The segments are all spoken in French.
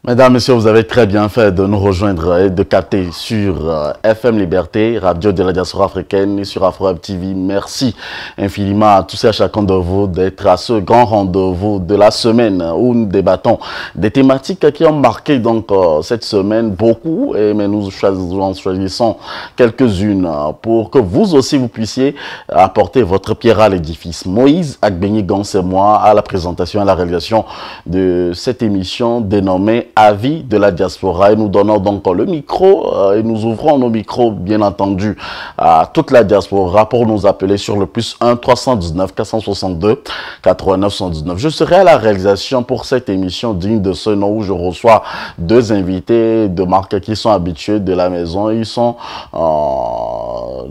Mesdames, Messieurs, vous avez très bien fait de nous rejoindre et de capter sur FM Liberté, radio de la diaspora africaine et sur Afro Web TV. Merci infiniment à tous et à chacun de vous d'être à ce grand rendez-vous de la semaine où nous débattons des thématiques qui ont marqué donc cette semaine beaucoup, mais nous en choisissons quelques-unes pour que vous aussi vous puissiez apporter votre pierre à l'édifice. Moïse Agbenyi-Gans et moi à la présentation et à la réalisation de cette émission dénommée Avis de la diaspora, et nous donnons donc le micro et nous ouvrons nos micros bien entendu à toute la diaspora pour nous appeler sur le +1 319 462 89 119. Je serai à la réalisation pour cette émission digne de ce nom où je reçois deux invités de marque qui sont habitués de la maison. Ils sont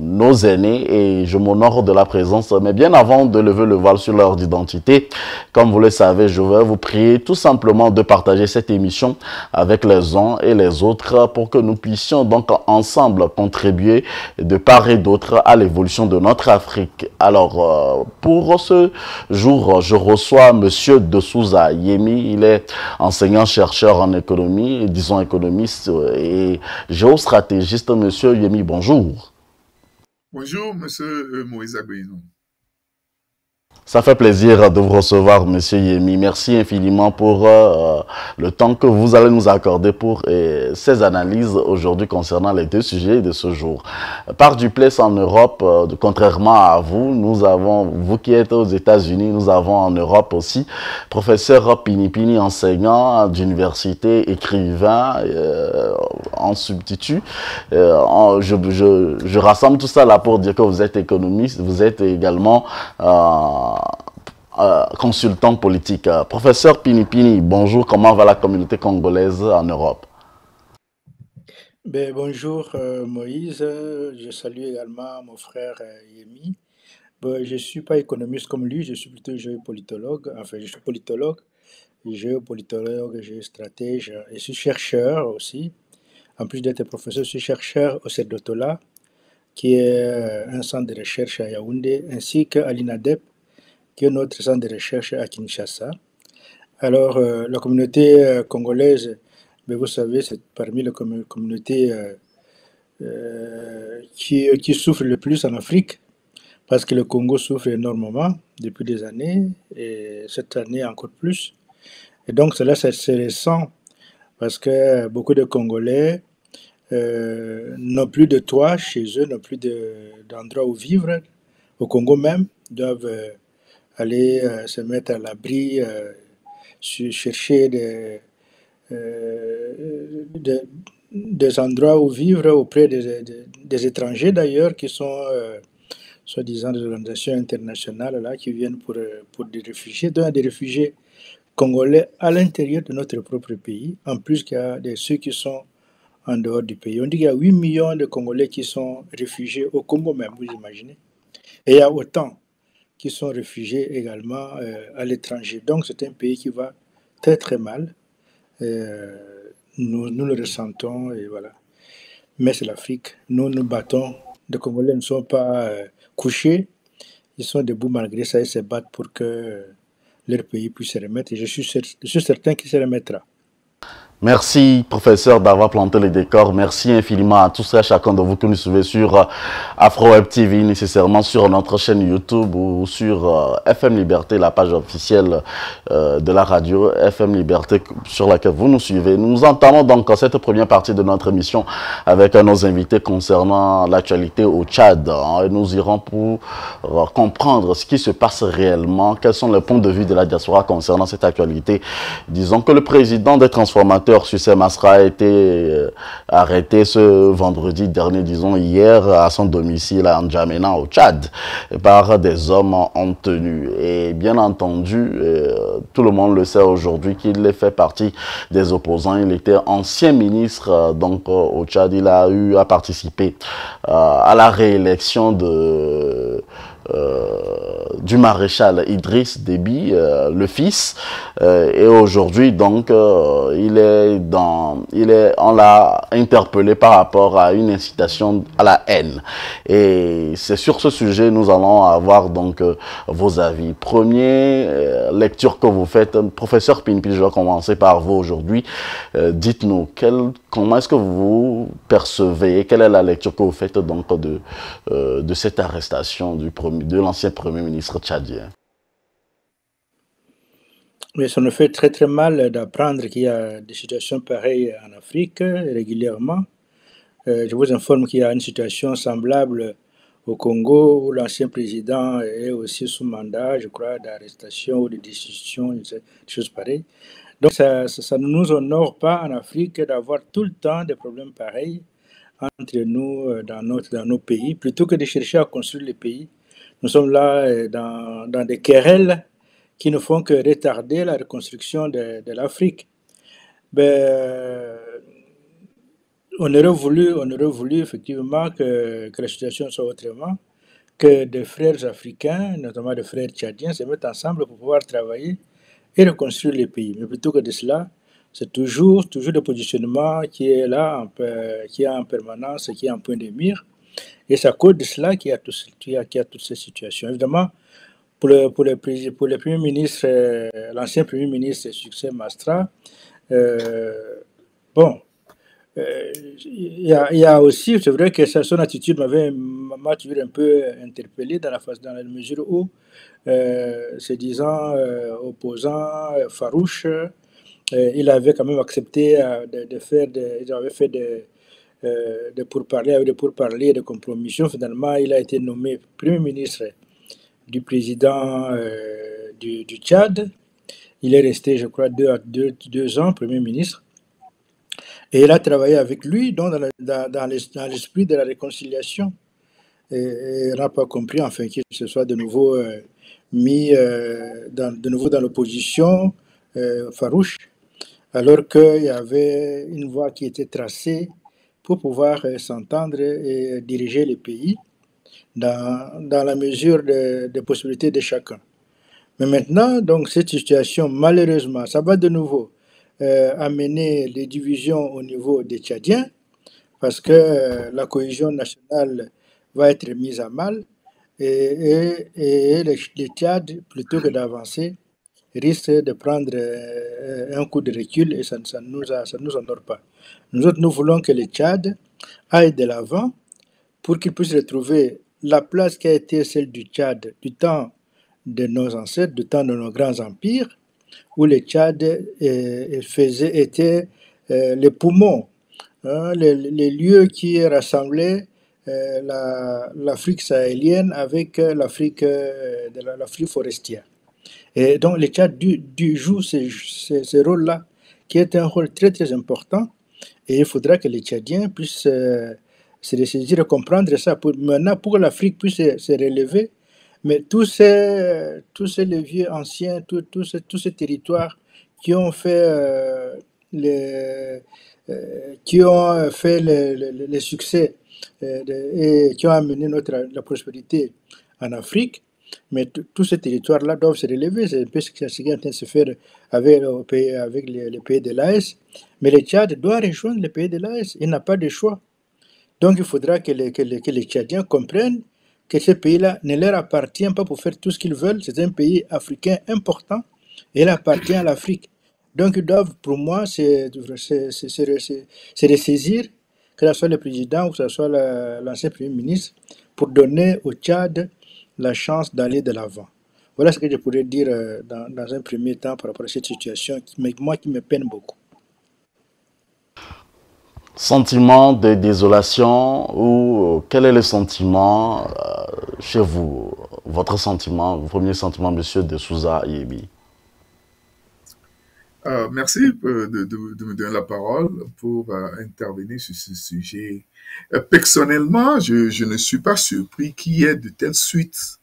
nos aînés et je m'honore de la présence. Mais bien avant de lever le voile sur leur identité, comme vous le savez, je vais vous prier tout simplement de partager cette émission avec les uns et les autres pour que nous puissions donc ensemble contribuer de part et d'autre à l'évolution de notre Afrique. Alors, pour ce jour, je reçois Monsieur De Souza Yemi. Il est enseignant-chercheur en économie, disons économiste et géostratégiste. Monsieur Yemi, bonjour. Bonjour, Monsieur Moïse Agbenyi. Ça fait plaisir de vous recevoir, Monsieur Yemi. Merci infiniment pour le temps que vous allez nous accorder pour ces analyses aujourd'hui concernant les deux sujets de ce jour. Par Duplessis en Europe, contrairement à vous, nous avons, vous qui êtes aux États-Unis, nous avons en Europe aussi professeur Pinipini, enseignant d'université, écrivain en substitut. Je rassemble tout ça là pour dire que vous êtes économiste, vous êtes également consultant politique. Professeur Pinipini, bonjour, comment va la communauté congolaise en Europe? Bonjour Moïse, je salue également mon frère Yemi. Je ne suis pas économiste comme lui, je suis plutôt géopolitologue, enfin je suis politologue, géostratège, et je suis chercheur aussi. En plus d'être professeur, je suis chercheur au CERDOTOLA, qui est un centre de recherche à Yaoundé, ainsi qu'à l'INADEP, qui est notre centre de recherche à Kinshasa. Alors, la communauté congolaise, vous savez, c'est parmi les communautés qui souffrent le plus en Afrique, parce que le Congo souffre énormément depuis des années, et cette année encore plus. Et donc, cela, c'est récent, parce que beaucoup de Congolais n'ont plus de toit chez eux, n'ont plus d'endroit où vivre, au Congo même, doivent aller se mettre à l'abri, chercher des endroits où vivre auprès des étrangers d'ailleurs, qui sont soi-disant des organisations internationales là, qui viennent pour des réfugiés, donc des réfugiés congolais à l'intérieur de notre propre pays, en plus qu'il y a ceux qui sont en dehors du pays. On dit qu'il y a 8 millions de Congolais qui sont réfugiés au Congo même, vous imaginez. Et il y a autant qui sont réfugiés également à l'étranger. Donc c'est un pays qui va très très mal. Nous le ressentons, et voilà. Mais c'est l'Afrique. Nous nous battons. Les Congolais ne sont pas couchés. Ils sont debout malgré ça. Ils se battent pour que leur pays puisse se remettre. Et je suis certain qu'il se remettra. Merci, professeur, d'avoir planté les décors. Merci infiniment à tous et à chacun de vous qui nous suivez sur Afro Web TV, nécessairement sur notre chaîne YouTube ou sur FM Liberté, la page officielle de la radio FM Liberté sur laquelle vous nous suivez. Nous entamons donc cette première partie de notre émission avec nos invités concernant l'actualité au Tchad. Et nous irons pour comprendre ce qui se passe réellement, quels sont les points de vue de la diaspora concernant cette actualité. Disons que le président des transformateurs Sucé Masra a été arrêté ce vendredi dernier, disons hier, à son domicile à N'Djamena au Tchad par des hommes en tenue. Et bien entendu, tout le monde le sait aujourd'hui qu'il fait partie des opposants. Il était ancien ministre donc au Tchad. Il a eu à participer à la réélection du maréchal Idriss Déby, le fils, et aujourd'hui donc on l'a interpellé par rapport à une incitation à la haine. Et c'est sur ce sujet nous allons avoir donc vos avis. Première lecture que vous faites, professeur Pinpil, je vais commencer par vous aujourd'hui. Dites-nous comment est-ce que vous percevez, quelle est la lecture que vous faites donc de cette arrestation de l'ancien Premier ministre tchadien? Mais ça nous fait très très mal d'apprendre qu'il y a des situations pareilles en Afrique régulièrement. Je vous informe qu'il y a une situation semblable au Congo où l'ancien président est aussi sous mandat, je crois, d'arrestation ou de destitution, des choses pareilles. Donc ça ne nous honore pas en Afrique d'avoir tout le temps des problèmes pareils entre nous dans nos pays, plutôt que de chercher à construire les pays. Nous sommes là dans des querelles qui ne font que retarder la reconstruction de l'Afrique. On aurait voulu effectivement que la situation soit autrement, que des frères africains, notamment des frères tchadiens, se mettent ensemble pour pouvoir travailler et reconstruire les pays. Mais plutôt que de cela, c'est toujours le positionnement qui est là, qui est en permanence, qui est en point de mire. Et c'est à cause de cela qu'il y a toutes ces situations. Évidemment, pour le Premier ministre, l'ancien Premier ministre Succès Mastra, il y a aussi, c'est vrai que son attitude m'a toujours un peu interpellé dans la mesure où, se disant opposant farouche, il avait quand même accepté il avait fait des pourparlers et des compromissions. Finalement, il a été nommé Premier ministre du président du Tchad. Il est resté, je crois, 2 ans Premier ministre. Et il a travaillé avec lui dans l'esprit de la réconciliation. Et on n'a pas compris, enfin, qu'il se soit de nouveau mis dans l'opposition farouche, alors qu'il y avait une voie qui était tracée pour pouvoir s'entendre et diriger le pays dans la mesure des possibilités de chacun. Mais maintenant, donc, cette situation, malheureusement, ça va de nouveau amener les divisions au niveau des Tchadiens, parce que la cohésion nationale va être mise à mal, et les Tchad, plutôt que d'avancer, risquent de prendre un coup de recul, et ça ne nous honore pas. Nous autres, nous voulons que les Tchad aillent de l'avant pour qu'ils puissent retrouver la place qui a été celle du Tchad du temps de nos ancêtres, du temps de nos grands empires, où le Tchad était les poumons, hein, les lieux qui rassemblaient l'Afrique sahélienne avec l'Afrique forestière. Et donc le Tchad joue ce rôle-là, qui est un rôle très très important, et il faudra que les Tchadiens puissent se ressaisir et comprendre ça. Maintenant, pour que l'Afrique puisse se relever, mais tous ces leviers anciens, tous ces territoires qui ont fait les succès et qui ont amené la prospérité en Afrique, mais tous ces territoires-là doivent se relever. C'est un peu ce qui est en train de se faire avec les pays de l'AES. Mais le Tchad doit rejoindre les pays de l'AES. Il n'a pas de choix. Donc il faudra que les Tchadiens comprennent que ce pays-là ne leur appartient pas pour faire tout ce qu'ils veulent. C'est un pays africain important et il appartient à l'Afrique. Donc ils doivent, pour moi, se ressaisir, que ce soit le président ou que ce soit l'ancien Premier ministre, pour donner au Tchad la chance d'aller de l'avant. Voilà ce que je pourrais dire dans un premier temps par rapport à cette situation qui me peine beaucoup. Sentiment de désolation ou quel est le sentiment chez vous? Votre sentiment, votre premier sentiment, monsieur de Souza Yebi. Merci de me donner la parole pour intervenir sur ce sujet. Personnellement, je ne suis pas surpris qu'il y ait de telles suites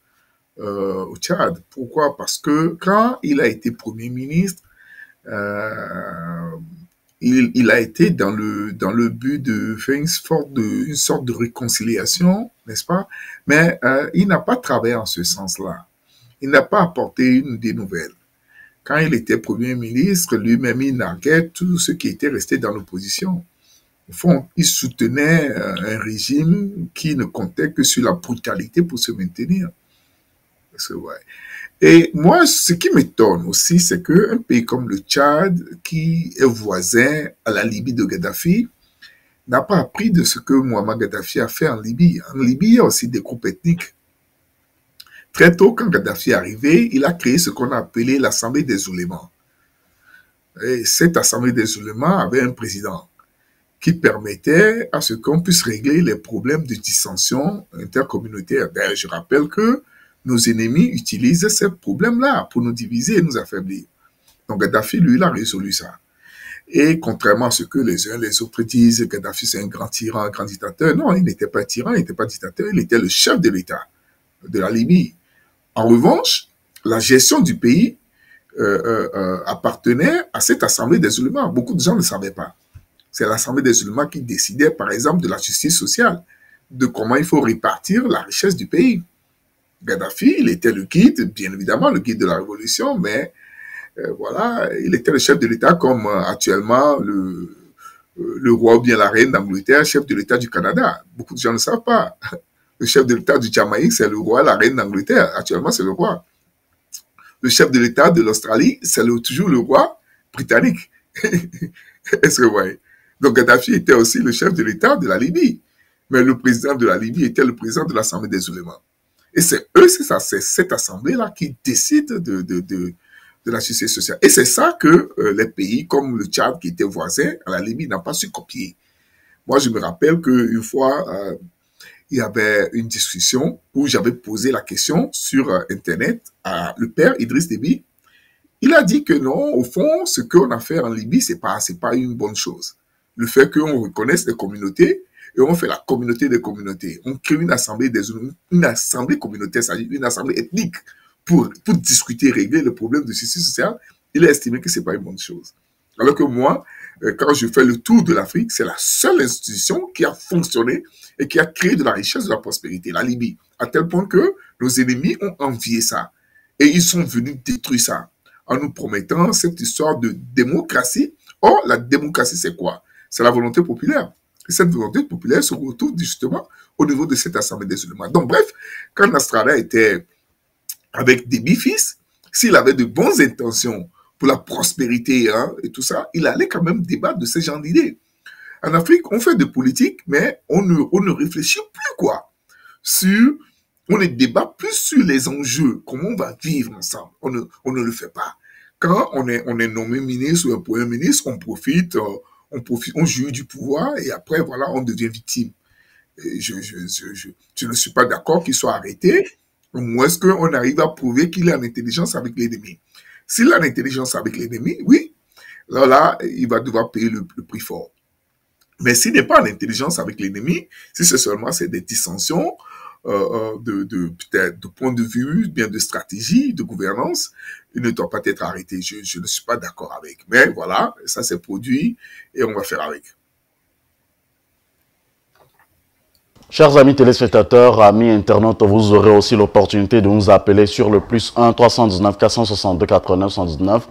au Tchad. Pourquoi? Parce que quand il a été Premier ministre, il a été dans le but de faire une sorte de réconciliation, n'est-ce pas? Mais il n'a pas travaillé en ce sens-là. Il n'a pas apporté une des nouvelles. Quand il était Premier ministre, lui-même, il narguait tous ceux qui étaient restés dans l'opposition. Au fond, il soutenait un régime qui ne comptait que sur la brutalité pour se maintenir. Ouais. Et moi, ce qui m'étonne aussi, c'est qu'un pays comme le Tchad, qui est voisin à la Libye de Gaddafi, n'a pas appris de ce que Muammar Gaddafi a fait en Libye. En Libye, il y a aussi des groupes ethniques. Très tôt, quand Gaddafi est arrivé, il a créé ce qu'on a appelé l'Assemblée des oulémas. Et cette Assemblée des oulémas avait un président qui permettait à ce qu'on puisse régler les problèmes de dissension intercommunautaire. D'ailleurs, je rappelle que nos ennemis utilisent ces problèmes-là pour nous diviser et nous affaiblir. Donc Gaddafi, lui, il a résolu ça. Et contrairement à ce que les uns et les autres disent, Gaddafi c'est un grand tyran, un grand dictateur. Non, il n'était pas tyran, il n'était pas dictateur, il était le chef de l'État de la Libye. En revanche, la gestion du pays appartenait à cette Assemblée des oulémas. Beaucoup de gens ne savaient pas. C'est l'Assemblée des oulémas qui décidait, par exemple, de la justice sociale, de comment il faut répartir la richesse du pays. Gaddafi, il était le guide, bien évidemment, le guide de la révolution, mais voilà, il était le chef de l'État comme actuellement le roi ou bien la reine d'Angleterre, chef de l'État du Canada. Beaucoup de gens ne savent pas. Le chef de l'État du Jamaïque, c'est le roi, la reine d'Angleterre. Actuellement, c'est le roi. Le chef de l'État de l'Australie, c'est toujours le roi britannique. Est-ce que vous voyez? Donc Gaddafi était aussi le chef de l'État de la Libye. Mais le président de la Libye était le président de l'Assemblée des oulémas. Et c'est cette assemblée-là qui décide de la justice sociale. Et c'est ça que les pays comme le Tchad, qui était voisin à la Libye, n'ont pas su copier. Moi, je me rappelle qu'une fois, il y avait une discussion où j'avais posé la question sur Internet à le père Idriss Déby. Il a dit que non, au fond, ce qu'on a fait en Libye, c'est pas une bonne chose. Le fait qu'on reconnaisse les communautés et on fait la communauté des communautés. On crée une assemblée communautaire, c'est-à-dire une assemblée ethnique pour discuter, régler le problème de justice sociale. Il a estimé que c'est pas une bonne chose. Alors que moi, quand je fais le tour de l'Afrique, c'est la seule institution qui a fonctionné et qui a créé de la richesse, de la prospérité, la Libye. À tel point que nos ennemis ont envié ça. Et ils sont venus détruire ça en nous promettant cette histoire de démocratie. Or, la démocratie, c'est quoi? C'est la volonté populaire. Et cette volonté populaire se retrouve justement au niveau de cette assemblée des oulémas. Donc, bref, quand Nasrallah était avec Déby fils, s'il avait de bonnes intentions pour la prospérité et tout ça, il allait quand même débattre de ce genre d'idées. En Afrique, on fait de politique, mais on ne réfléchit plus, quoi. On ne débat plus sur les enjeux, comment on va vivre ensemble. On ne le fait pas. Quand on est nommé ministre ou un premier ministre, on profite, on jouit du pouvoir et après, voilà, on devient victime. Et je ne suis pas d'accord qu'il soit arrêté. Au moins, est-ce qu'on arrive à prouver qu'il a une intelligence avec l'ennemi? S'il a une intelligence avec l'ennemi, oui, là, il va devoir payer le prix fort. Mais s'il n'est pas en intelligence avec l'ennemi, si c'est seulement des dissensions peut-être de point de vue, bien de stratégie, de gouvernance, il ne doit pas être arrêté. Je ne suis pas d'accord avec. Mais voilà, ça s'est produit et on va faire avec. Chers amis téléspectateurs, amis internautes, vous aurez aussi l'opportunité de nous appeler sur le +1 319 462 89 119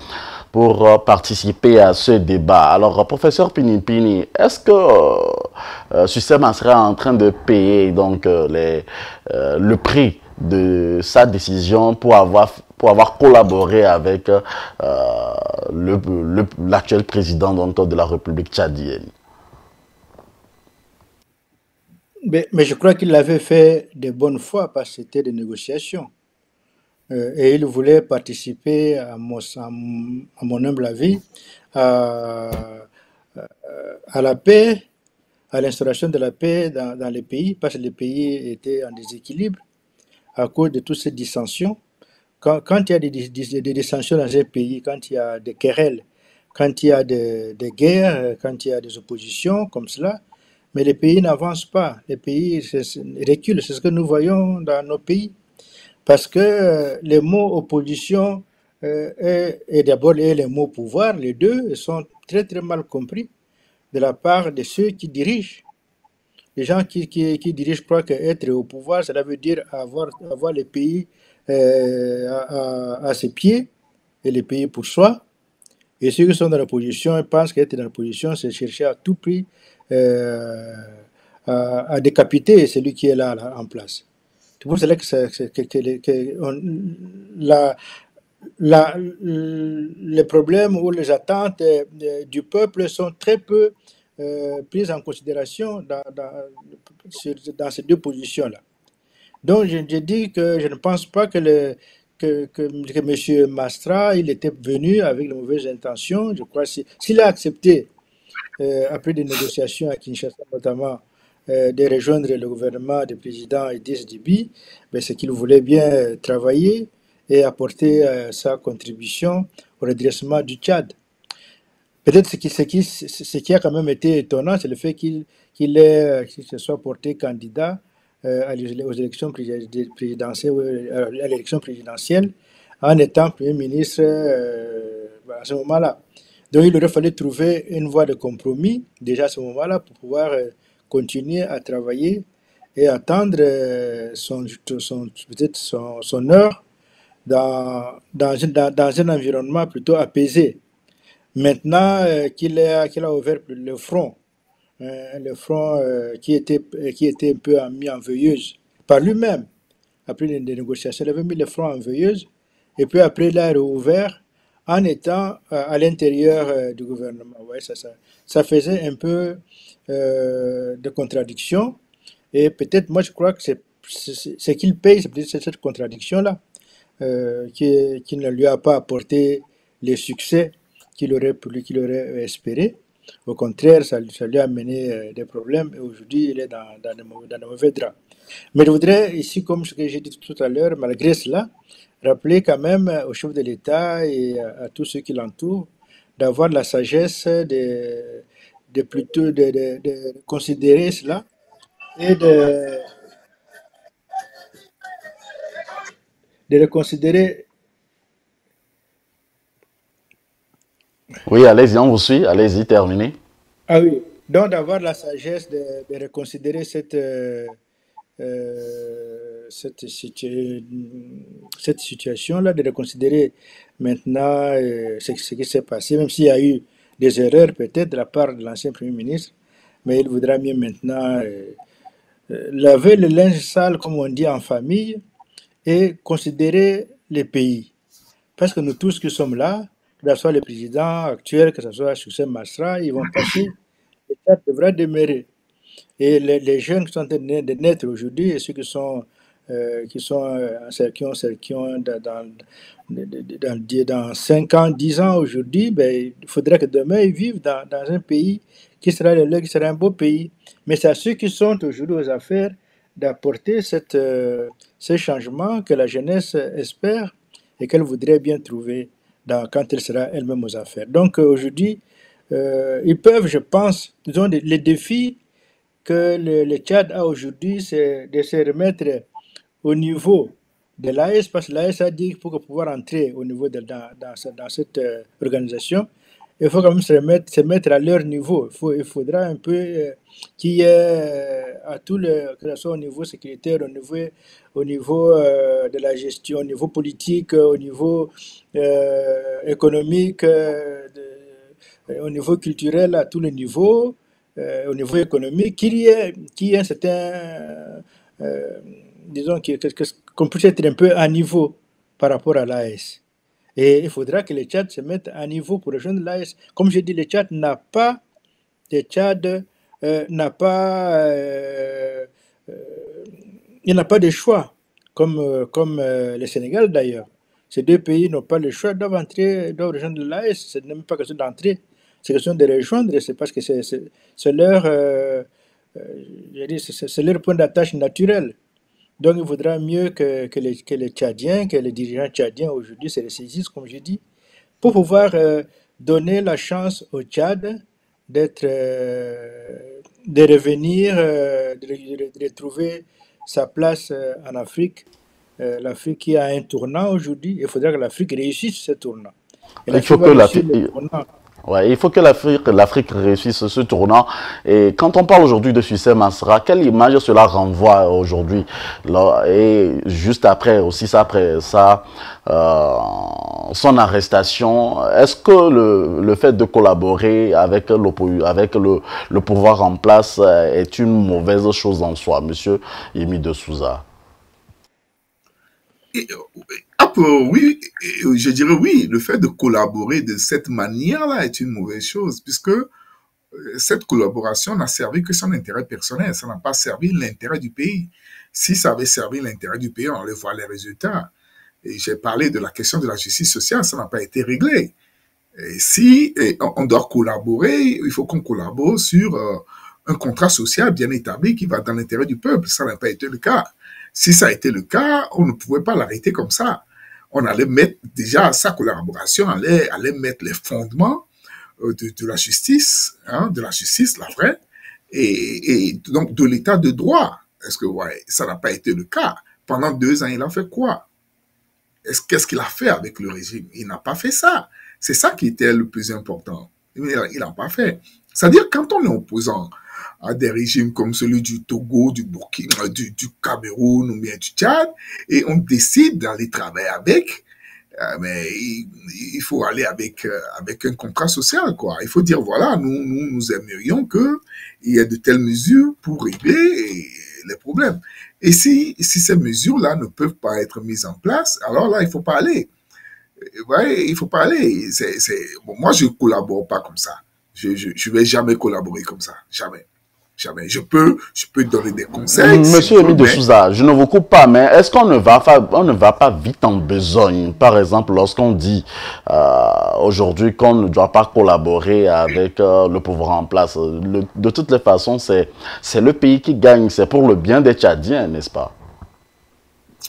pour participer à ce débat. Alors, professeur Pini, est-ce que Sussem serait en train de payer donc le prix de sa décision pour avoir collaboré avec l'actuel président donc, de la République tchadienne? Mais je crois qu'il l'avait fait de bonne foi parce que c'était des négociations. Et il voulait participer, à mon humble avis, à la paix, à l'instauration de la paix dans les pays, parce que les pays étaient en déséquilibre à cause de toutes ces dissensions. Quand il y a des dissensions dans un pays, quand il y a des querelles, quand il y a des guerres, quand il y a des oppositions comme cela, mais les pays n'avancent pas, les pays reculent. C'est ce que nous voyons dans nos pays. Parce que les mots opposition et d'abord les mots pouvoir, les deux sont très très mal compris de la part de ceux qui dirigent. Les gens qui dirigent croient qu'être au pouvoir, cela veut dire avoir les pays à ses pieds et les pays pour soi. Et ceux qui sont dans l'opposition pensent qu'être dans l'opposition, c'est chercher à tout prix à décapiter celui qui est là en place. C'est pour cela que les problèmes ou les attentes du peuple sont très peu prises en considération dans ces deux positions-là. Donc, je dis que je ne pense pas que M. Mastra, il était venu avec de mauvaises intentions. Je crois que s'il a accepté, après des négociations à Kinshasa notamment, de rejoindre le gouvernement du président Idriss Déby, c'est qu'il voulait bien travailler et apporter sa contribution au redressement du Tchad. Peut-être ce qui a quand même été étonnant, c'est le fait qu'il se soit porté candidat aux élections présidentielles, à l'élection présidentielle, en étant Premier ministre à ce moment-là. Donc il aurait fallu trouver une voie de compromis déjà à ce moment-là pour pouvoir continuer à travailler et attendre peut-être son heure dans un environnement plutôt apaisé. Maintenant qu'il a ouvert le front qui était un peu mis en veilleuse par lui-même, après les négociations, il avait mis le front en veilleuse, et puis après il a rouvert en étant à l'intérieur du gouvernement. Ouais, ça faisait un peu de contradiction, et peut-être, moi je crois que c'est qu'il paye, c'est peut-être cette contradiction-là, qui ne lui a pas apporté les succès qu'il aurait espéré. Au contraire, ça lui a amené des problèmes, et aujourd'hui il est dans de mauvais draps. Mais je voudrais ici, comme ce que j'ai dit tout à l'heure, malgré cela, rappeler quand même au chef de l'État et à tous ceux qui l'entourent d'avoir la sagesse de plutôt de considérer cela et de le considérer. Oui, allez-y, on vous suit. Allez-y, terminez. Ah oui, donc d'avoir la sagesse de reconsidérer cette situation-là, de reconsidérer maintenant ce qui s'est passé, même s'il y a eu des erreurs peut-être de la part de l'ancien Premier ministre, mais il voudra mieux maintenant laver le linge sale, comme on dit en famille, et considérer les pays. Parce que nous tous qui sommes là, que ce soit le président actuel, que ce soit Succès Masra, ils vont passer, l'État devra demeurer. Et les jeunes qui sont en train de naître aujourd'hui, et ceux qui ont dans 5 ans, 10 ans aujourd'hui, il faudra que demain ils vivent dans un pays qui sera le leur, qui sera un beau pays. Mais c'est à ceux qui sont aujourd'hui aux affaires d'apporter ce changement que la jeunesse espère et qu'elle voudrait bien trouver quand elle sera elle-même aux affaires. Donc aujourd'hui, ils peuvent, je pense, disons, les défis que le Tchad a aujourd'hui, c'est de se remettre au niveau de l'AES, parce que l'AES a dit pour pouvoir entrer au niveau dans cette organisation, il faut quand même se mettre à leur niveau. Il faudra un peu qu'il y ait à que ce soit au niveau sécuritaire, au niveau de la gestion, au niveau politique, au niveau économique, au niveau culturel, à tous les niveaux, au niveau économique, qu'il y ait un certain, disons, qu'on puisse être un peu à niveau par rapport à l'AES. Et il faudra que le Tchad se mette à niveau pour rejoindre l'AES. Comme je dis, le Tchad n'a pas il n'a pas de choix, comme le Sénégal d'ailleurs. Ces deux pays n'ont pas le choix, doivent rejoindre l'AES. Ce n'est même pas question d'entrer, c'est question de rejoindre. C'est parce que c'est leur point d'attache naturel. Donc il vaudra mieux que les Tchadiens, que les dirigeants tchadiens aujourd'hui se ressaisissent, comme je dis, pour pouvoir donner la chance au Tchad de revenir, de retrouver sa place en Afrique. L'Afrique qui a un tournant aujourd'hui, il faudra que l'Afrique réussisse ce tournant. Il faut que Ouais, il faut que l'Afrique réussisse ce tournant. Et quand on parle aujourd'hui de Succès Masra, quelle image cela renvoie aujourd'hui? Et juste après, aussi ça, après ça, son arrestation, est-ce que le fait de collaborer avec le pouvoir en place est une mauvaise chose en soi, monsieur Yemi de Souza? Et, oui, je dirais oui, le fait de collaborer de cette manière-là est une mauvaise chose, puisque cette collaboration n'a servi que son intérêt personnel, ça n'a pas servi l'intérêt du pays. Si ça avait servi l'intérêt du pays, on allait voir les résultats. Et j'ai parlé de la question de la justice sociale, ça n'a pas été réglé. Et si on doit collaborer, il faut qu'on collabore sur un contrat social bien établi qui va dans l'intérêt du peuple. Ça n'a pas été le cas. Si ça a été le cas, on ne pouvait pas l'arrêter comme ça. On allait mettre déjà sa collaboration, allait mettre les fondements de la justice, la vraie, et donc de l'état de droit. Est-ce que ouais, ça n'a pas été le cas? Pendant 2 ans, il a fait quoi? Qu'est-ce qu'il a fait avec le régime? Il n'a pas fait ça. C'est ça qui était le plus important. Il n'a pas fait. C'est-à-dire, quand on est opposant à des régimes comme celui du Togo, du Burkina, du Cameroun ou bien du Tchad, et on décide d'aller travailler avec, mais il faut aller avec un contrat social, quoi. Il faut dire, voilà, nous aimerions qu'il y ait de telles mesures pour régler les problèmes. Et si ces mesures-là ne peuvent pas être mises en place, alors là, il faut pas aller. Ouais, il faut pas aller. Bon, moi, je collabore pas comme ça. Je vais jamais collaborer comme ça. Jamais. Jamais. Je peux donner des conseils. Monsieur Yemi de Souza, je ne vous coupe pas, mais est-ce qu'on ne va pas vite en besogne? Par exemple, lorsqu'on dit aujourd'hui qu'on ne doit pas collaborer avec le pouvoir en place. De toutes les façons, c'est le pays qui gagne. C'est pour le bien des Tchadiens, n'est-ce pas?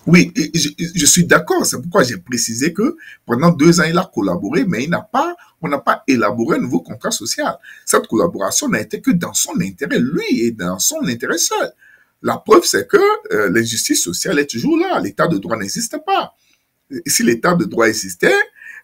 Oui, je suis d'accord. C'est pourquoi j'ai précisé que pendant 2 ans, il a collaboré, mais on n'a pas élaboré un nouveau contrat social. Cette collaboration n'a été que dans son intérêt, lui, et dans son intérêt seul. La preuve, c'est que l'injustice sociale est toujours là. L'état de droit n'existe pas. Et si l'état de droit existait,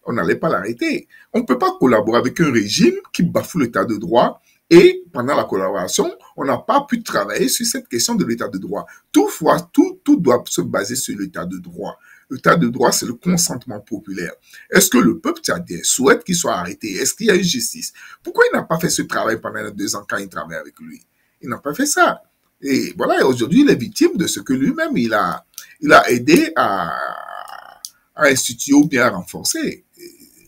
on n'allait pas l'arrêter. On ne peut pas collaborer avec un régime qui bafoue l'état de droit. Et pendant la collaboration, on n'a pas pu travailler sur cette question de l'état de droit. Toutefois, tout doit se baser sur l'état de droit. L'état de droit, c'est le consentement populaire. Est-ce que le peuple tchadien souhaite qu'il soit arrêté? Est-ce qu'il y a une justice? Pourquoi il n'a pas fait ce travail pendant 2 ans quand il travaille avec lui? Il n'a pas fait ça. Et voilà, aujourd'hui, il est victime de ce que lui-même, il a aidé à instituer ou bien à renforcer.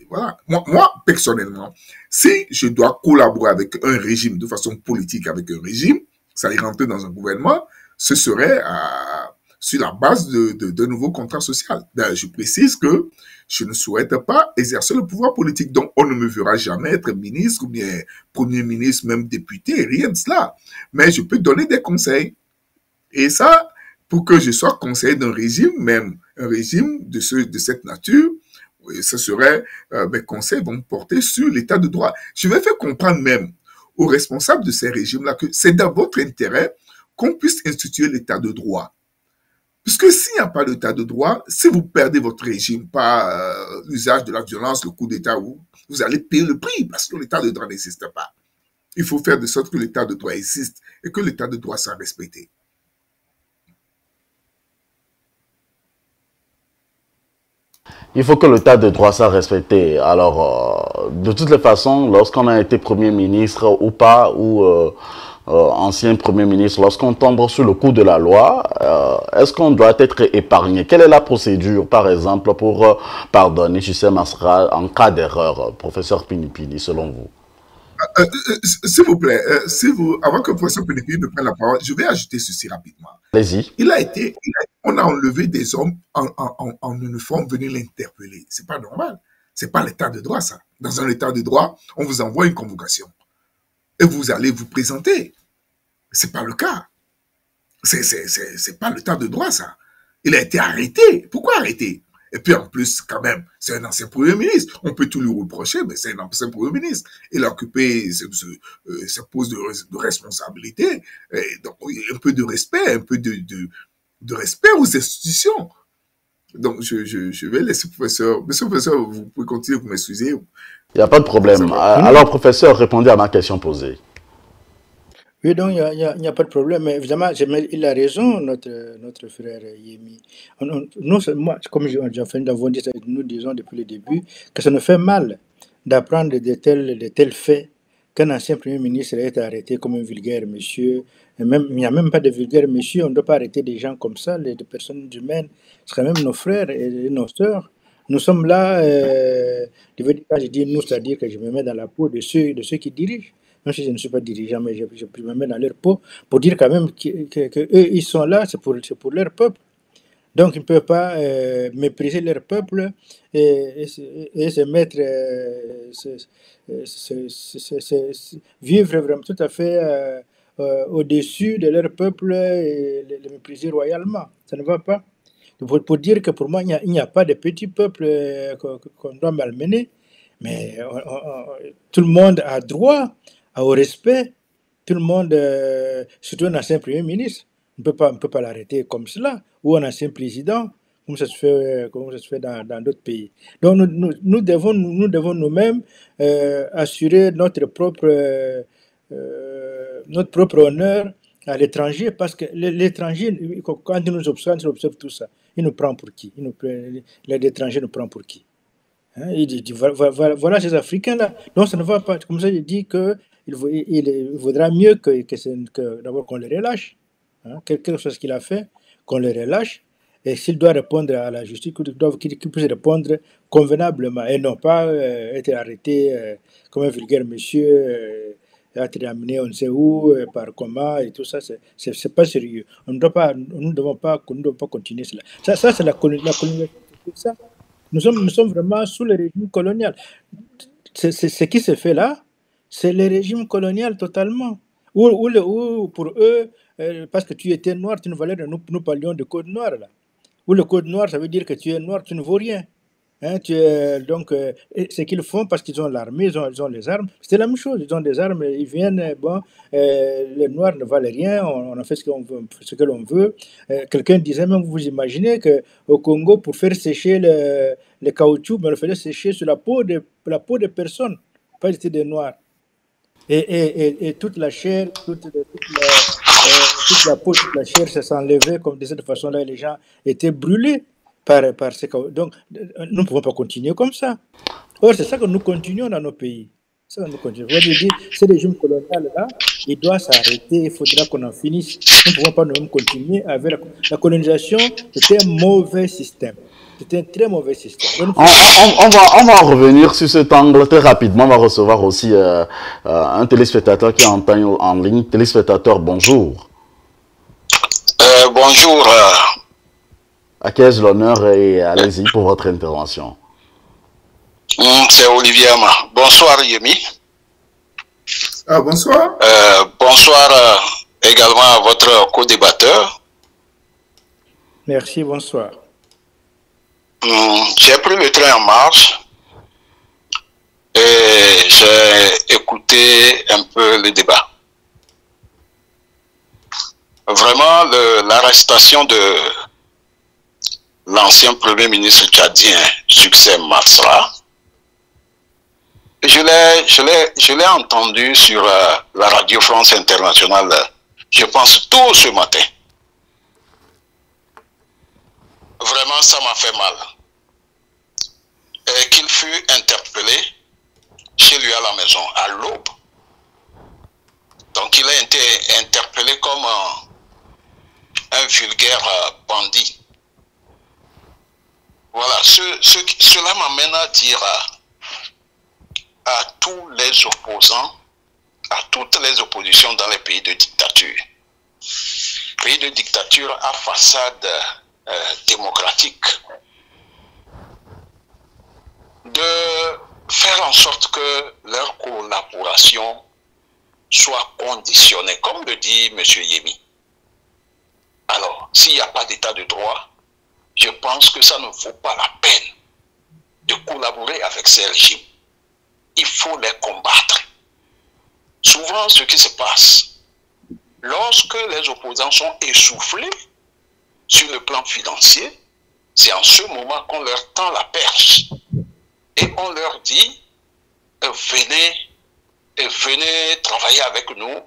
Voilà. Moi, personnellement, si je dois collaborer avec un régime de façon politique avec un régime, ça y rentrer dans un gouvernement, ce serait sur la base de nouveaux contrats sociaux. Je précise que je ne souhaite pas exercer le pouvoir politique. Donc, on ne me verra jamais être ministre ou bien premier ministre, même député, rien de cela. Mais je peux donner des conseils. Et ça, pour que je sois conseiller d'un régime, même un régime de cette nature, ce serait, mes conseils vont porter sur l'état de droit. Je vais faire comprendre même aux responsables de ces régimes-là que c'est dans votre intérêt qu'on puisse instituer l'état de droit. Puisque s'il n'y a pas d'état de droit, si vous perdez votre régime par l'usage de la violence, le coup d'état, vous allez payer le prix parce que l'état de droit n'existe pas. Il faut faire de sorte que l'état de droit existe et que l'état de droit soit respecté. Il faut que l'état de droit soit respecté. Alors, de toutes les façons, lorsqu'on a été Premier ministre ou pas, ou ancien Premier ministre, lorsqu'on tombe sur le coup de la loi, est-ce qu'on doit être épargné? Quelle est la procédure, par exemple, pour pardonner Succès Masra en cas d'erreur, professeur Pinipini, selon vous? S'il vous plaît, avant que le professeur Pinipini ne prenne la parole, je vais ajouter ceci rapidement. Allez-y. On a enlevé des hommes en uniforme venir l'interpeller. C'est pas normal. C'est pas l'état de droit, ça. Dans un état de droit, on vous envoie une convocation. Et vous allez vous présenter. C'est pas le cas. C'est pas l'état de droit, ça. Il a été arrêté. Pourquoi arrêter? Et puis en plus, quand même, c'est un ancien Premier ministre. On peut tout lui reprocher, mais c'est un ancien Premier ministre. Il a occupé ce poste de responsabilité. Et donc, un peu de respect, un peu de respect aux institutions. Donc, je vais laisser le professeur. Monsieur le professeur, vous pouvez continuer, vous m'excusez. Il n'y a pas de problème. Alors, professeur, répondez à ma question posée. Oui, donc il n'y a pas de problème. Mais évidemment, il a raison, notre frère Yemi. Moi, comme nous avons dit, nous disons depuis le début que ça nous fait mal d'apprendre de tels faits qu'un ancien Premier ministre est arrêté comme un vulgaire monsieur. Et même, il n'y a même pas de vulgaire monsieur. On ne doit pas arrêter des gens comme ça, des personnes humaines. Ce serait même nos frères et nos sœurs. Nous sommes là, quand je dis nous, c'est-à-dire que je me mets dans la peau de ceux qui dirigent. Même si je ne suis pas dirigeant, mais je me mets dans leur peau pour dire quand même que eux, ils sont là, c'est pour leur peuple. Donc, ils ne peuvent pas mépriser leur peuple et se mettre, vivre vraiment tout à fait au-dessus de leur peuple et les mépriser royalement. Ça ne va pas. Pour dire que pour moi, il n'y a pas de petit peuple qu'on doit malmener, mais tout le monde a droit au respect. Tout le monde, surtout un ancien Premier ministre, on ne peut pas l'arrêter comme cela, ou un ancien président, comme ça se fait dans d'autres pays. Donc nous devons nous-mêmes assurer notre propre honneur à l'étranger, parce que l'étranger, quand il nous observe tout ça, il nous prend pour qui? L'étranger nous prend pour qui? Hein, il dit, voilà ces Africains-là. Donc ça ne va pas. Comme ça, il dit qu'il vaudra mieux que d'abord qu'on les relâche. Hein, quelque chose qu'il a fait, qu'on les relâche. Et s'il doit répondre à la justice, qu'il puisse répondre convenablement et non pas être arrêté comme un vulgaire monsieur, être amené on ne sait où, par comment et tout ça. C'est pas sérieux. Nous ne devons pas continuer cela. Ça c'est la colonisation. C'est ça. Nous sommes vraiment sous le régime colonial. Ce qui se fait là, c'est le régime colonial totalement. Ou pour eux, parce que tu étais noir, tu ne valais rien. Nous parlions de code noir là. Ou le code noir, ça veut dire que tu es noir, tu ne vaux rien. Hein, donc, ce qu'ils font, parce qu'ils ont l'armée, ils ont les armes, c'est la même chose. Ils ont des armes, ils viennent, les noirs ne valent rien, on a fait ce que l'on veut. Quelqu'un disait même, vous imaginez qu'au Congo, pour faire sécher le caoutchouc, on le faisait sécher sur la peau des personnes, pas des noirs. Et toute la chair, toute la peau, toute la chair, ça s'enlevait comme de cette façon-là, et les gens étaient brûlés par ces caoutchoucs. Donc, nous ne pouvons pas continuer comme ça. Or, c'est ça que nous continuons dans nos pays. Ça que nous continuons. Vous dire, ce régime colonial-là, il doit s'arrêter, il faudra qu'on en finisse. Nous ne pouvons pas nous-mêmes continuer avec la colonisation. C'était un mauvais système. C'était un très mauvais système. On va revenir sur cet angle très rapidement. On va recevoir aussi un téléspectateur qui est en ligne. Téléspectateur, bonjour. Bonjour. À qui ai-je l'honneur et allez-y pour votre intervention. C'est Olivier Ama. Bonsoir Yemi. Ah, bonsoir. Bonsoir également à votre co-débatteur. Merci, bonsoir. J'ai pris le train en marche et j'ai écouté un peu le débat. Vraiment, l'arrestation de l'ancien Premier ministre tchadien, Succès Masra, je l'ai entendu sur la Radio France Internationale, je pense tôt ce matin. Vraiment, ça m'a fait mal. Et qu'il fut interpellé chez lui à la maison, à l'aube. Donc il a été interpellé comme un vulgaire bandit. Voilà, cela m'amène à dire à tous les opposants, à toutes les oppositions dans les pays de dictature. Pays de dictature à façade démocratique, de faire en sorte que leur collaboration soit conditionnée, comme le dit M. Yemi. Alors, s'il n'y a pas d'état de droit, je pense que ça ne vaut pas la peine de collaborer avec ces régimes. Il faut les combattre. Souvent, ce qui se passe, lorsque les opposants sont essoufflés sur le plan financier, c'est en ce moment qu'on leur tend la perche et on leur dit venez travailler avec nous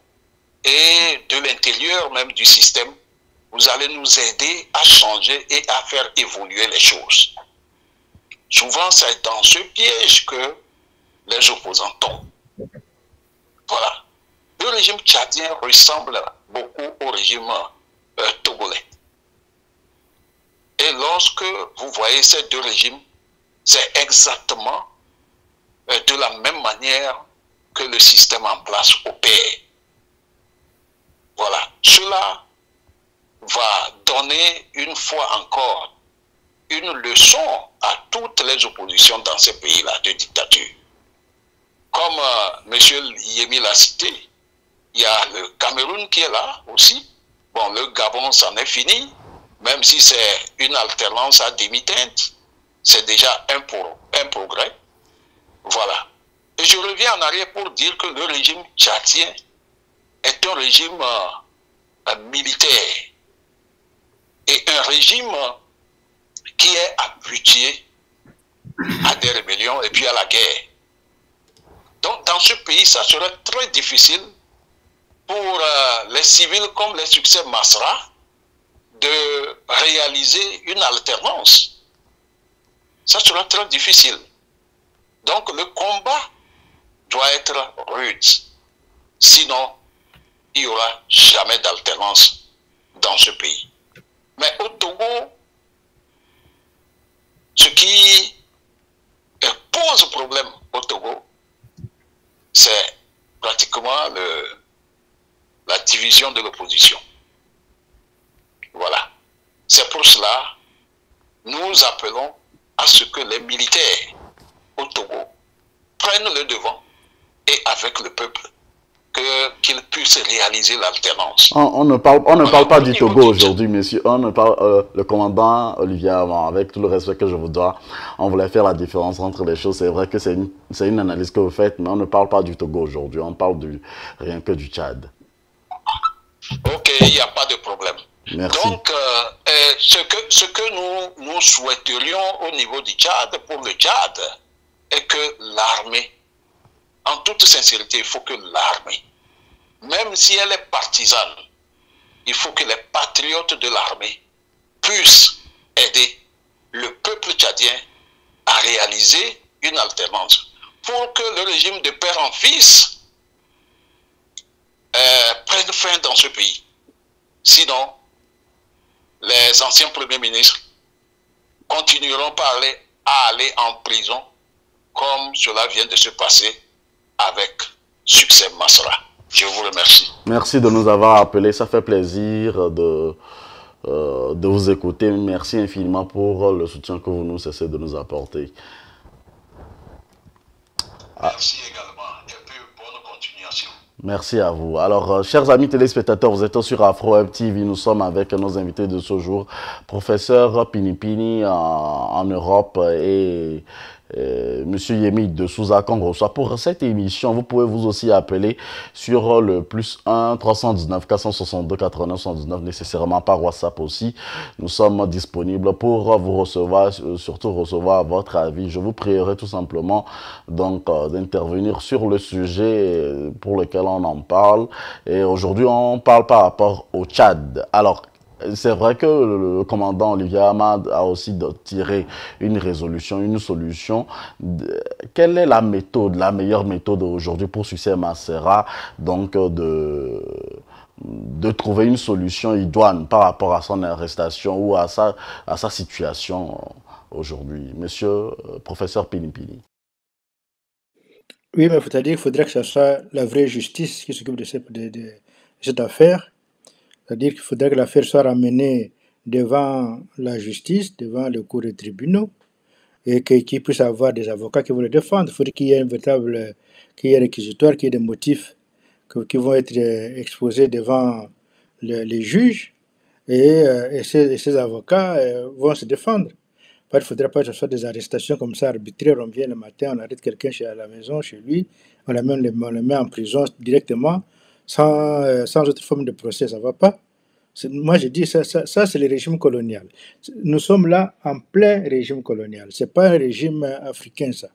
et de l'intérieur même du système, vous allez nous aider à changer et à faire évoluer les choses. Souvent, c'est dans ce piège que les opposants tombent. Voilà. Le régime tchadien ressemble beaucoup au régime togolais. Et lorsque vous voyez ces deux régimes, c'est exactement de la même manière que le système en place opère. Voilà. Cela va donner une fois encore une leçon à toutes les oppositions dans ces pays-là de dictature. Comme M. Yemi l'a cité, il y a le Cameroun qui est là aussi. Bon, le Gabon, c'en est fini. Même si c'est une alternance à demi-teinte, c'est déjà un progrès. Voilà. Et je reviens en arrière pour dire que le régime tchadien est un régime militaire et un régime qui est habitué à des rébellions et puis à la guerre. Donc dans ce pays, ça serait très difficile pour les civils comme les succès Masra de réaliser une alternance. Ça sera très difficile. Donc le combat doit être rude. Sinon, il n'y aura jamais d'alternance dans ce pays. Mais au Togo, ce qui pose problème au Togo, c'est pratiquement la division de l'opposition. Voilà. C'est pour cela nous appelons à ce que les militaires au Togo prennent le devant et avec le peuple qu'ils puissent réaliser l'alternance. On ne parle pas du Togo aujourd'hui, monsieur. On ne parle, le commandant Olivier Avant, avec tout le respect que je vous dois, on voulait faire la différence entre les choses. C'est vrai que c'est une analyse que vous faites, mais on ne parle pas du Togo aujourd'hui. On parle rien que du Tchad. Ok, il n'y a pas de problème. Merci. Donc, ce que nous souhaiterions au niveau du Tchad, pour le Tchad, est que l'armée, en toute sincérité, il faut que l'armée, même si elle est partisane, il faut que les patriotes de l'armée puissent aider le peuple tchadien à réaliser une alternance pour que le régime de père en fils prenne fin dans ce pays. Sinon, les anciens premiers ministres continueront à aller en prison comme cela vient de se passer avec succès Masra. Je vous remercie. Merci de nous avoir appelés. Ça fait plaisir de vous écouter. Merci infiniment pour le soutien que vous nous cessez de nous apporter. Merci également et puis bonne continuation. Merci à vous. Alors, chers amis téléspectateurs, vous êtes sur AfroWeb TV. Nous sommes avec nos invités de ce jour, professeur Pinipini en Europe et Monsieur Yemi de Souza qu'on reçoit pour cette émission. Vous pouvez vous aussi appeler sur le +1 319 462 89 119, nécessairement par WhatsApp aussi. Nous sommes disponibles pour vous recevoir, surtout recevoir votre avis. Je vous prierai tout simplement donc d'intervenir sur le sujet pour lequel on en parle. Et aujourd'hui, on parle par rapport au Tchad. Alors, c'est vrai que le commandant Olivier Hamad a aussi tiré une résolution, une solution. Quelle est la méthode, la meilleure méthode aujourd'hui pour Succès Masra, donc de trouver une solution idoine par rapport à son arrestation ou à sa situation aujourd'hui? Monsieur professeur Pinipini. Oui, mais c'est-à-dire qu'il faudrait que ce soit la vraie justice qui s'occupe de cette affaire. C'est-à-dire qu'il faudrait que l'affaire soit ramenée devant la justice, devant les cours et tribunaux, et qu'ils puissent avoir des avocats qui vont le défendre. Il faudrait qu'il y ait qu'il y ait un réquisitoire, qu'il y ait des motifs qui vont être exposés devant les juges, et ces avocats vont se défendre. Il ne faudrait pas que ce soit des arrestations comme ça arbitraires. On vient le matin, on arrête quelqu'un à la maison, chez lui, on le met en prison directement, sans autre forme de procès. Ça ne va pas. Moi, je dis ça c'est le régime colonial. Nous sommes là en plein régime colonial. Ce n'est pas un régime africain, ça.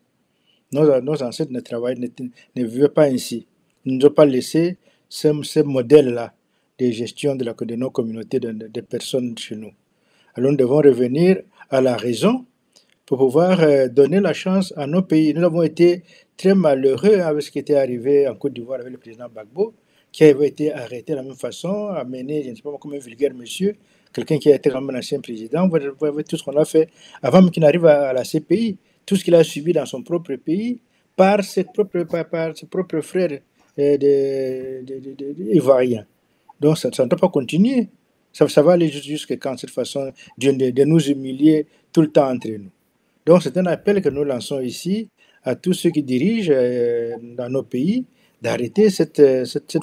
Nos ancêtres ne vivaient pas ainsi. Ils ne nous ont pas laissé ce modèle-là de gestion de nos communautés, de personnes chez nous. Alors nous devons revenir à la raison pour pouvoir donner la chance à nos pays. Nous avons été très malheureux avec ce qui était arrivé en Côte d'Ivoire avec le président Gbagbo, qui avait été arrêté de la même façon, amené, je ne sais pas comme un vulgaire monsieur, quelqu'un qui a été quand même un ancien président. Vous voyez tout ce qu'on a fait avant même qu'il n'arrive à la CPI, tout ce qu'il a subi dans son propre pays par ses propres frères ivoiriens. Donc ça ne doit pas continuer. Ça va aller jusqu'à quand cette façon de nous humilier tout le temps entre nous. Donc c'est un appel que nous lançons ici à tous ceux qui dirigent dans nos pays d'arrêter cette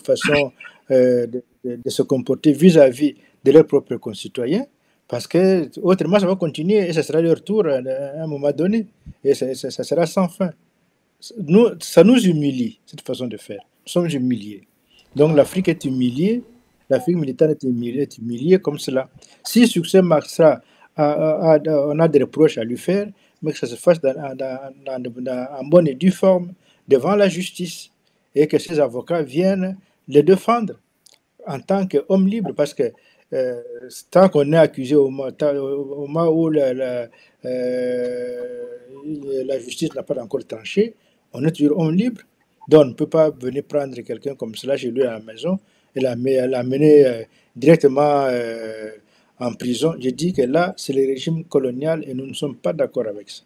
façon de se comporter vis-à-vis de leurs propres concitoyens, parce que autrement ça va continuer et ce sera leur tour à un moment donné et ça sera sans fin. Ça nous humilie, cette façon de faire. Nous sommes humiliés. Donc l'Afrique est humiliée, l'Afrique militante est humiliée comme cela. Si succès marquera, on a des reproches à lui faire, mais que ça se fasse en bonne et due forme devant la justice et que ces avocats viennent les défendre en tant qu'hommes libres, parce que tant qu'on est accusé au moment où la justice n'a pas encore tranché, on est toujours homme libre. Donc on ne peut pas venir prendre quelqu'un comme cela chez lui à la maison et l'amener directement en prison. Je dis que là, c'est le régime colonial et nous ne sommes pas d'accord avec ça.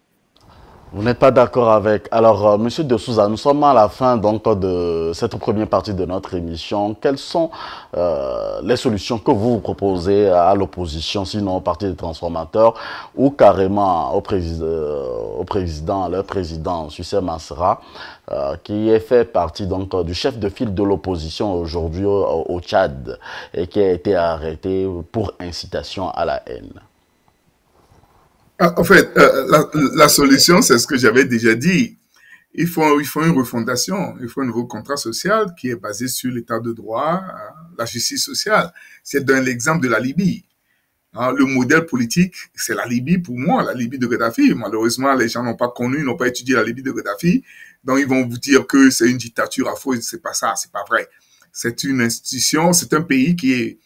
Vous n'êtes pas d'accord avec... Alors, Monsieur de Souza, nous sommes à la fin donc, de cette première partie de notre émission. Quelles sont les solutions que vous proposez à l'opposition, sinon au Parti des transformateurs, ou carrément au président, leur président, Sucé Masra, qui est fait partie donc, du chef de file de l'opposition aujourd'hui au Tchad et qui a été arrêté pour incitation à la haine? En fait, la solution, c'est ce que j'avais déjà dit. Il faut une refondation, il faut un nouveau contrat social qui est basé sur l'état de droit, la justice sociale. C'est dans l'exemple de la Libye. Le modèle politique, c'est la Libye pour moi, la Libye de Kadhafi. Malheureusement, les gens n'ont pas connu, n'ont pas étudié la Libye de Kadhafi. Donc, ils vont vous dire que c'est une dictature affreuse. C'est pas ça, c'est pas vrai. C'est une institution, c'est un pays qui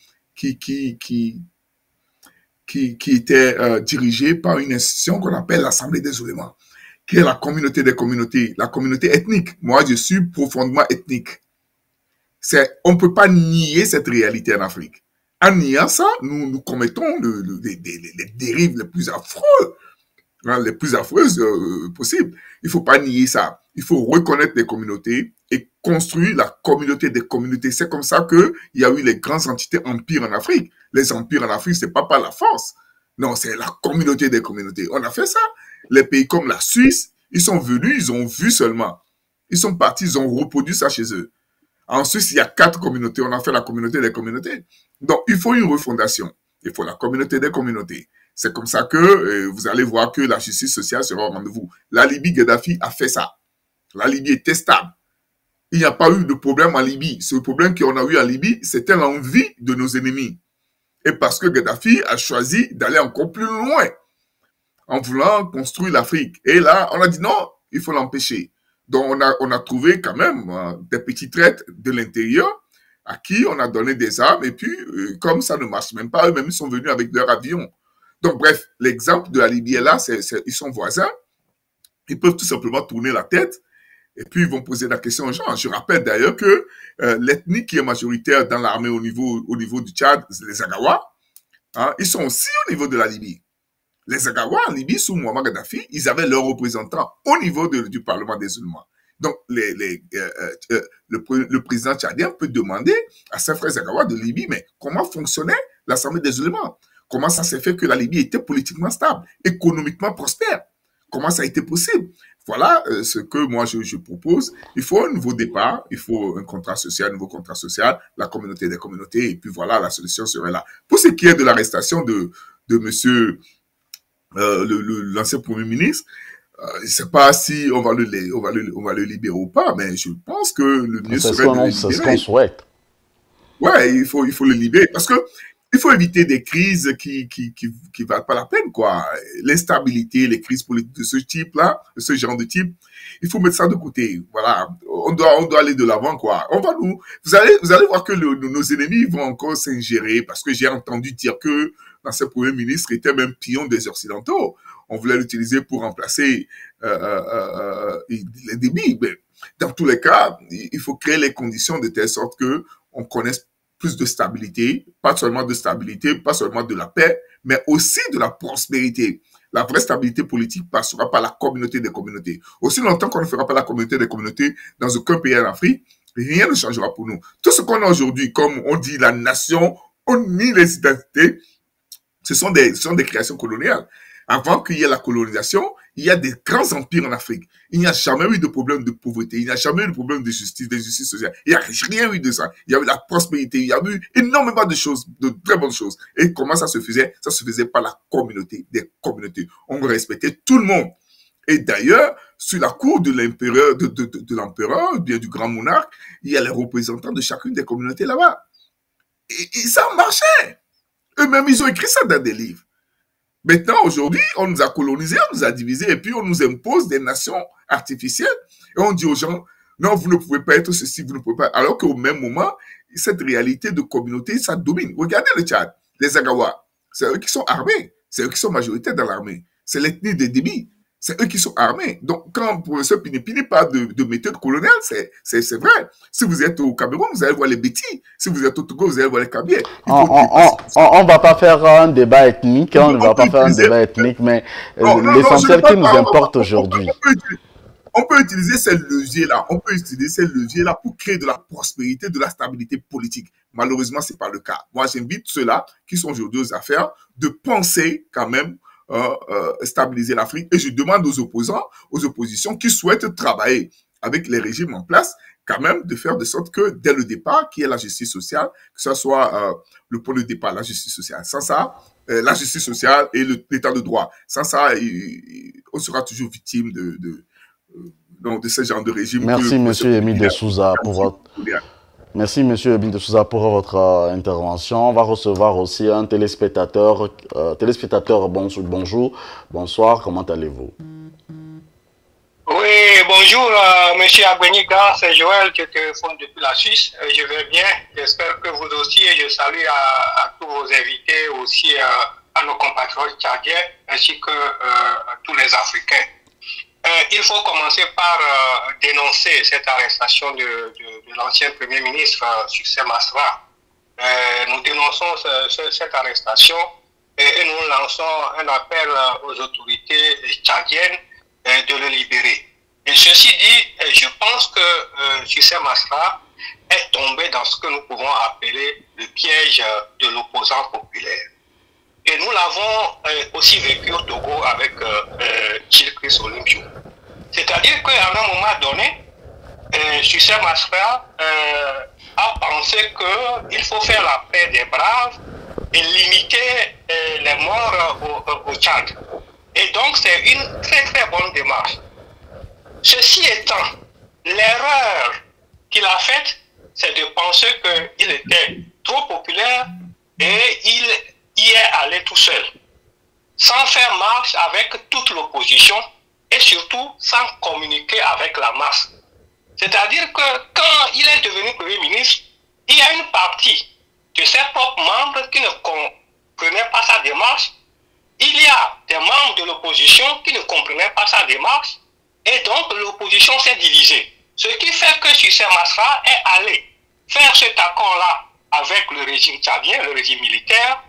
était dirigé par une institution qu'on appelle l'Assemblée des oulémas, qui est la communauté des communautés, la communauté ethnique. Moi, je suis profondément ethnique. On ne peut pas nier cette réalité en Afrique. En niant ça, nous commettons les dérives les plus affreuses, les plus affreuses possibles. Il ne faut pas nier ça. Il faut reconnaître les communautés et construire la communauté des communautés. C'est comme ça qu'il y a eu les grandes entités empires en Afrique. Les empires en Afrique, c'est pas par la force. Non, c'est la communauté des communautés. On a fait ça. Les pays comme la Suisse, ils sont venus, ils ont vu seulement. Ils sont partis, ils ont reproduit ça chez eux. En Suisse, il y a 4 communautés. On a fait la communauté des communautés. Donc, il faut une refondation. Il faut la communauté des communautés. C'est comme ça que vous allez voir que la justice sociale sera au rendez-vous. La Libye, Kadhafi a fait ça. La Libye était stable. Il n'y a pas eu de problème en Libye. Ce problème qu'on a eu en Libye, c'était l'envie de nos ennemis. Et parce que Kadhafi a choisi d'aller encore plus loin en voulant construire l'Afrique. Et là, on a dit non, il faut l'empêcher. Donc, on a trouvé quand même des petits traites de l'intérieur à qui on a donné des armes. Et puis, comme ça ne marche même pas, eux-mêmes, ils sont venus avec leur avion. Donc, bref, l'exemple de la Libye est là, ils sont voisins. Ils peuvent tout simplement tourner la tête et puis ils vont poser la question aux gens. Je rappelle d'ailleurs que l'ethnie qui est majoritaire dans l'armée au niveau du Tchad, les Agawa, ils sont aussi au niveau de la Libye. Les Agawa en Libye, sous Muammar Kadhafi, ils avaient leurs représentants au niveau du Parlement des Oulémas. Donc, le président tchadien peut demander à ses frères Agawa de Libye, mais comment fonctionnait l'Assemblée des Oulémas? Comment ça s'est fait que la Libye était politiquement stable, économiquement prospère? Comment ça a été possible? Voilà ce que moi je propose. Il faut un nouveau départ, il faut un contrat social, un nouveau contrat social, la communauté des communautés, et puis voilà, la solution serait là. Pour ce qui est de l'arrestation de monsieur l'ancien Premier ministre, je ne sais pas si on va le libérer ou pas, mais je pense que le mieux serait de le libérer. C'est ce qu'on souhaite. Ouais, il faut le libérer, parce que il faut éviter des crises qui valent pas la peine, quoi. L'instabilité, les crises politiques de ce type-là, de ce genre de type, il faut mettre ça de côté. Voilà. On doit aller de l'avant, quoi. Vous allez voir que nos ennemis vont encore s'ingérer parce que j'ai entendu dire que l'ancien Premier ministre était même pion des Occidentaux. On voulait l'utiliser pour remplacer les débits. Mais dans tous les cas, il faut créer les conditions de telle sorte que on connaisse plus de stabilité, pas seulement de stabilité, pas seulement de la paix, mais aussi de la prospérité. La vraie stabilité politique passera par la communauté des communautés. Aussi longtemps qu'on ne fera pas la communauté des communautés dans aucun pays en Afrique, rien ne changera pour nous. Tout ce qu'on a aujourd'hui, comme on dit la nation, on nie les identités, ce sont des créations coloniales. Avant qu'il y ait la colonisation, il y a des grands empires en Afrique. Il n'y a jamais eu de problème de pauvreté, il n'y a jamais eu de problème de justice sociale. Il n'y a rien eu de ça. Il y a eu la prospérité, il y a eu énormément de choses, de très bonnes choses. Et comment ça se faisait? Ça se faisait par la communauté, des communautés. On respectait tout le monde. Et d'ailleurs, sur la cour de l'empereur, de l'empereur, bien du grand monarque, il y a les représentants de chacune des communautés là-bas. Et ça marchait. Eux-mêmes, ils ont écrit ça dans des livres. Maintenant, aujourd'hui, on nous a colonisés, on nous a divisés, et puis on nous impose des nations artificielles, et on dit aux gens, non, vous ne pouvez pas être ceci, vous ne pouvez pas. Alors qu'au même moment, cette réalité de communauté, ça domine. Regardez le Tchad, les Agawa, c'est eux qui sont armés, c'est eux qui sont majoritaires dans l'armée, c'est l'ethnie des Déby, c'est eux qui sont armés. Donc, quand le professeur Pinipini parle de méthode coloniale, c'est vrai. Si vous êtes au Cameroun, vous allez voir les Bétis. Si vous êtes au Togo, vous allez voir les Kabyles. On va pas faire un débat ethnique, on ne va pas faire un débat ethnique, mais l'essentiel qui nous importe aujourd'hui. On peut utiliser ces leviers-là. On peut utiliser ces leviers-là pour créer de la prospérité, de la stabilité politique. Malheureusement, c'est pas le cas. Moi, j'invite ceux-là qui sont aujourd'hui aux affaires de penser quand même stabiliser l'Afrique. Et je demande aux opposants, aux oppositions qui souhaitent travailler avec les régimes en place, quand même de faire de sorte que dès le départ, qu'il y ait la justice sociale, que ce soit le point de départ, la justice sociale. Sans ça, la justice sociale et l'état de droit. Sans ça, on sera toujours victime de ce genre de régime. Merci, monsieur Émile de Souza, pour votre... Merci, monsieur Émile de Souza, pour votre intervention. On va recevoir aussi un téléspectateur. Bonjour, bonsoir, comment allez-vous? Oui, bonjour, monsieur Agbenika, c'est Joël qui téléphone depuis la Suisse. Je vais bien, j'espère que vous aussi, et je salue à tous vos invités, aussi à nos compatriotes tchadiens, ainsi que tous les Africains. Il faut commencer par dénoncer cette arrestation de l'ancien Premier ministre Succès Masra. Nous dénonçons cette arrestation et nous lançons un appel aux autorités tchadiennes de le libérer. Et ceci dit, je pense que Succès Masra est tombé dans ce que nous pouvons appeler le piège de l'opposant populaire. Et nous l'avons aussi vécu au Togo avec Chilkris Olympio. C'est-à-dire qu'à un moment donné, Succès Masra a pensé qu'il faut faire la paix des braves et limiter les morts au Tchad. Et donc c'est une très très bonne démarche. Ceci étant, l'erreur qu'il a faite, c'est de penser qu'il était trop populaire et il y est allé tout seul, sans faire marche avec toute l'opposition et surtout sans communiquer avec la masse. C'est-à-dire que quand il est devenu Premier ministre, il y a une partie de ses propres membres qui ne comprenaient pas sa démarche. Il y a des membres de l'opposition qui ne comprenaient pas sa démarche et donc l'opposition s'est divisée. Ce qui fait que Succès Masra est allé faire cet accord-là avec le régime tchadien, le régime militaire,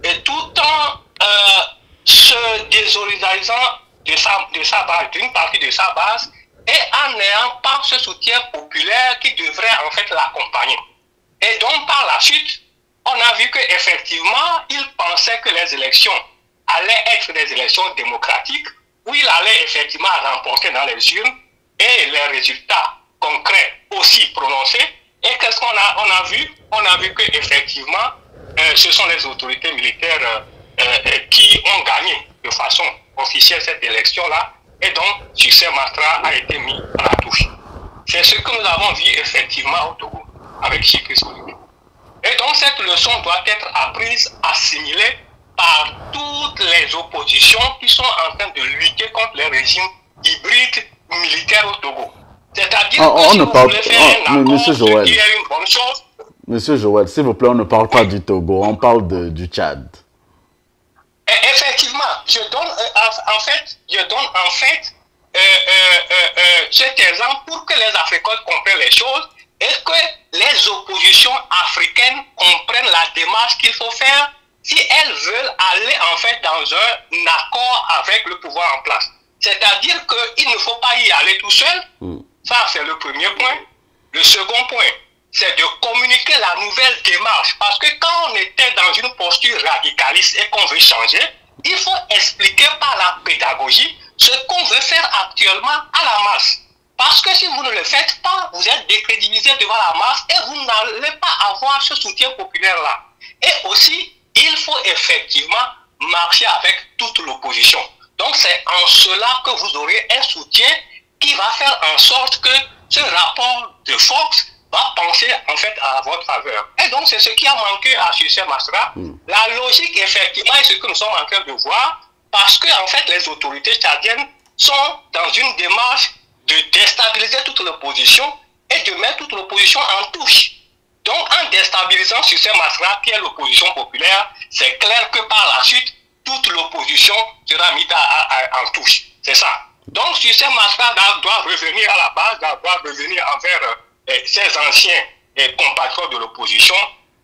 et tout en se désolidarisant de sa base, d'une partie de sa base, et en n'ayant pas ce soutien populaire qui devrait en fait l'accompagner. Et donc par la suite, on a vu qu'effectivement, il pensait que les élections allaient être des élections démocratiques, où il allait effectivement remporter dans les urnes, et les résultats concrets aussi prononcés. Et qu'est-ce qu'on a vu? On a vu qu'effectivement, ce sont les autorités militaires qui ont gagné de façon officielle cette élection-là, et donc Succès Masra a été mis à la touche. C'est ce que nous avons vu effectivement au Togo, avec Chilkris Olympio. Et donc cette leçon doit être apprise, assimilée par toutes les oppositions qui sont en train de lutter contre les régimes hybrides militaires au Togo. C'est-à-dire que si vous voulez faire un accord, Monsieur Joël, qui est une bonne chose. Monsieur Joël, s'il vous plaît, on ne parle pas du Togo, on parle du Tchad. Effectivement, je donne en fait cet exemple pour que les Africains comprennent les choses et que les oppositions africaines comprennent la démarche qu'il faut faire si elles veulent aller en fait dans un accord avec le pouvoir en place. C'est-à-dire qu'il ne faut pas y aller tout seul. Ça, c'est le premier point. Le second point, c'est de communiquer la nouvelle démarche. Parce que quand on était dans une posture radicaliste et qu'on veut changer, il faut expliquer par la pédagogie ce qu'on veut faire actuellement à la masse. Parce que si vous ne le faites pas, vous êtes décrédibilisé devant la masse et vous n'allez pas avoir ce soutien populaire-là. Et aussi, il faut effectivement marcher avec toute l'opposition. Donc c'est en cela que vous aurez un soutien qui va faire en sorte que ce rapport de force va penser en fait à votre faveur. Et donc c'est ce qui a manqué à Sucé Masra. La logique effectivement est ce que nous sommes en train de voir parce que en fait les autorités tchadiennes sont dans une démarche de déstabiliser toute l'opposition et de mettre toute l'opposition en touche. Donc en déstabilisant Sucé Masra qui est l'opposition populaire, c'est clair que par la suite toute l'opposition sera mise en touche. C'est ça. Donc Sucé Masra doit revenir à la base, doit revenir envers ses anciens compatriotes de l'opposition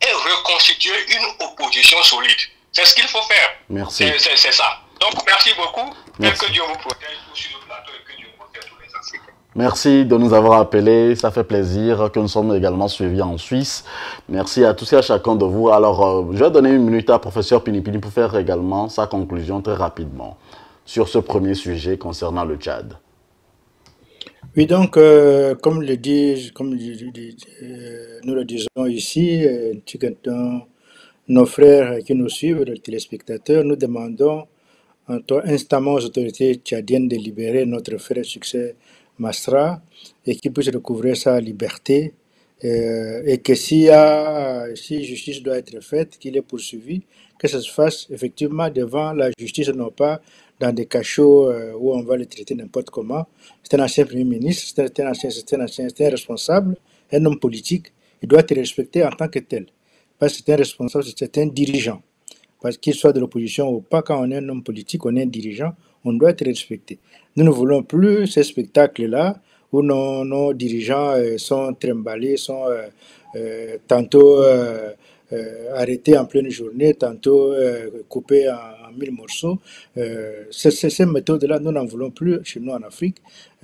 et reconstituer une opposition solide. C'est ce qu'il faut faire. Merci. C'est ça. Donc merci beaucoup. Merci. Et que Dieu vous protège sur le plateau et que Dieu protège tous les Africains. Merci de nous avoir appelés, ça fait plaisir que nous sommes également suivis en Suisse. Merci à tous et à chacun de vous. Alors, je vais donner une minute à professeur Pinipini pour faire également sa conclusion très rapidement sur ce premier sujet concernant le Tchad. Oui, donc, comme nous le disons ici, nos frères qui nous suivent, les téléspectateurs, nous demandons instamment aux autorités tchadiennes de libérer notre frère Sucé Masra et qu'il puisse recouvrer sa liberté et que si justice doit être faite, qu'il est poursuivi, que ça se fasse effectivement devant la justice, non pas dans des cachots où on va le traiter n'importe comment. C'est un ancien Premier ministre, c'est un responsable, un homme politique. Il doit être respecté en tant que tel. Parce que c'est un responsable, c'est un dirigeant. Parce qu'il soit de l'opposition ou pas, quand on est un homme politique, on est un dirigeant, on doit être respecté. Nous ne voulons plus ces spectacles-là où nos dirigeants sont trimballés, sont tantôt arrêtés en pleine journée, tantôt coupés en 1000 morceaux. Ces méthodes-là, nous n'en voulons plus chez nous en Afrique.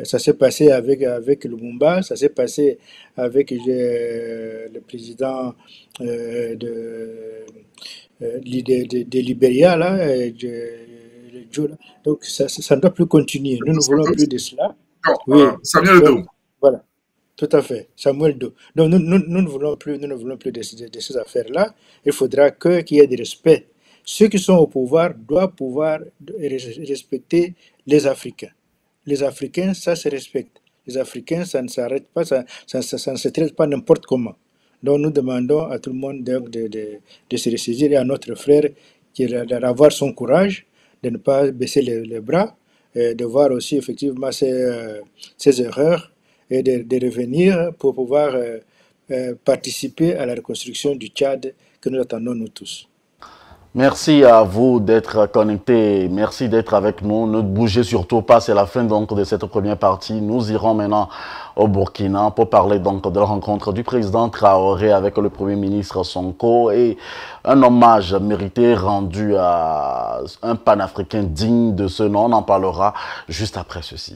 Ça s'est passé avec Lumumba, ça s'est passé avec le président de Libéria, là, donc ça ne doit plus continuer. Nous ne voulons plus de cela. Non, oui. Samuel Doe. Voilà, tout à fait, Samuel Doe. Donc nous ne voulons plus de ces affaires-là. Il faudra qu'il y ait du respect. Ceux qui sont au pouvoir doivent pouvoir respecter les Africains. Les Africains, ça se respecte. Les Africains, ça ne s'arrête pas, ça ne se traite pas n'importe comment. Donc nous demandons à tout le monde de se ressaisir et à notre frère d'avoir son courage, de ne pas baisser les bras, de voir aussi effectivement ses erreurs et de revenir pour pouvoir participer à la reconstruction du Tchad que nous attendons nous tous. Merci à vous d'être connectés, merci d'être avec nous. Ne bougez surtout pas, c'est la fin donc de cette première partie. Nous irons maintenant au Burkina pour parler donc de la rencontre du président Traoré avec le Premier ministre Sonko et un hommage mérité rendu à un panafricain digne de ce nom. On en parlera juste après ceci.